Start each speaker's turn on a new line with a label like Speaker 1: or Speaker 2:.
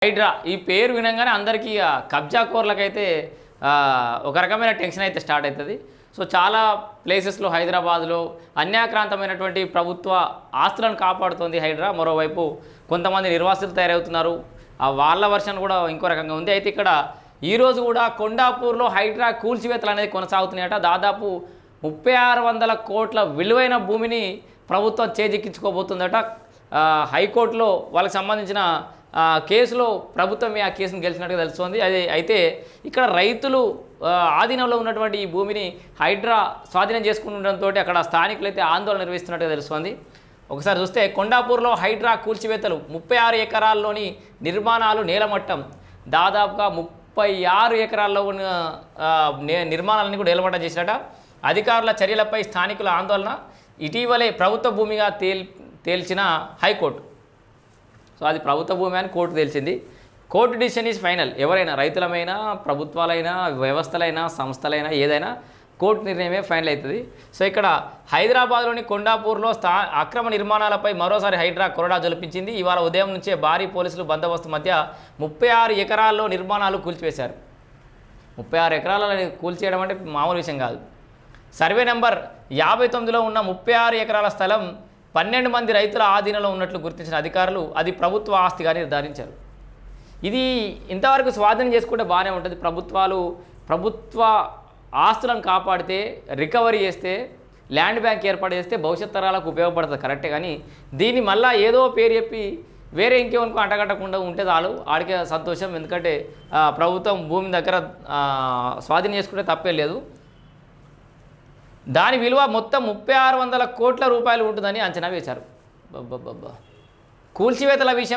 Speaker 1: హైడ్రా ఈ పేరు వినంగానే అందరికీ కబ్జా కోర్లకైతే ఒక రకమైన టెన్షన్ అయితే స్టార్ట్ అవుతుంది. సో చాలా ప్లేసెస్లో హైదరాబాద్లో అన్యాక్రాంతమైనటువంటి ప్రభుత్వ ఆస్తులను కాపాడుతోంది హైడ్రా. మరోవైపు కొంతమంది నిర్వాసితులు తయారవుతున్నారు. వాళ్ళ వర్షన్ కూడా ఇంకో రకంగా ఉంది. అయితే ఇక్కడ ఈరోజు కూడా కొండాపూర్లో హైడ్రా కూల్చివేతలు అనేది కొనసాగుతున్నాయట. దాదాపు 3600 కోట్ల విలువైన భూమిని ప్రభుత్వం చేజిక్కించుకోబోతుందట. హైకోర్టులో వాళ్ళకి సంబంధించిన కేసులో ప్రభుత్వం ఆ కేసును గెలిచినట్టుగా తెలుస్తోంది. అయితే ఇక్కడ రైతులు ఆధీనంలో ఉన్నటువంటి ఈ భూమిని హైడ్రా స్వాధీనం చేసుకుంటుండటంతో అక్కడ స్థానికులు అయితే ఆందోళన నిర్వహిస్తున్నట్టుగా తెలుస్తోంది. ఒకసారి చూస్తే కొండాపూర్లో హైడ్రా కూల్చివేతలు 36 ఎకరాల్లోని నిర్మాణాలు నేలమట్టం. దాదాపుగా 36 ఎకరాల్లో ఉన్న నిర్మాణాలను కూడా నేలమట్టం చేసినట. అధికారుల చర్యలపై స్థానికుల ఆందోళన. ఇటీవలే ప్రభుత్వ భూమిగా తేల్చిన హైకోర్టు. సో అది ప్రభుత్వ భూమి అని కోర్టు తెలిసింది. Court decision is final. ఎవరైనా రైతులమైనా ప్రభుత్వాలైనా వ్యవస్థలైనా సంస్థలైనా ఏదైనా కోర్టు నిర్ణయమే ఫైనల్ అవుతుంది. సో ఇక్కడ హైదరాబాద్లోని కొండాపూర్లో అక్రమ నిర్మాణాలపై మరోసారి హైడ్రా కొరడా జొలిపించింది. ఇవాళ ఉదయం నుంచే భారీ పోలీసులు బందోబస్తు మధ్య 36 ఎకరాల్లో నిర్మాణాలు కూల్చివేశారు. 36 ఎకరాలను కూల్చేయడం అంటే మామూలు విషయం కాదు. సర్వే నెంబర్ 59లో ఉన్న 36 ఎకరాల స్థలం 12 మంది రైతుల ఆధీనంలో ఉన్నట్లు గుర్తించిన అధికారులు అది ప్రభుత్వ ఆస్తిగా నిర్ధారించారు. ఇది ఇంతవరకు స్వాధీనం చేసుకుంటే బాగానే ఉంటుంది. ప్రభుత్వ ఆస్తులను కాపాడితే, రికవరీ చేస్తే, ల్యాండ్ బ్యాంక్ ఏర్పాటు చేస్తే భవిష్యత్ తరాలకు ఉపయోగపడుతుంది, కరెక్టే. కానీ దీన్ని మళ్ళీ ఏదో పేరు చెప్పి వేరే ఇంకేమనుకో అంటగట్టకుండా ఉంటే చాలు, ఆడికే సంతోషం. ఎందుకంటే ప్రభుత్వం భూమి దగ్గర స్వాధీనం చేసుకుంటే తప్పే లేదు. దాని విలువ మొత్తం 3600 కోట్ల రూపాయలు ఉంటుందని అంచనా వేశారు. కూల్చివేతల విషయం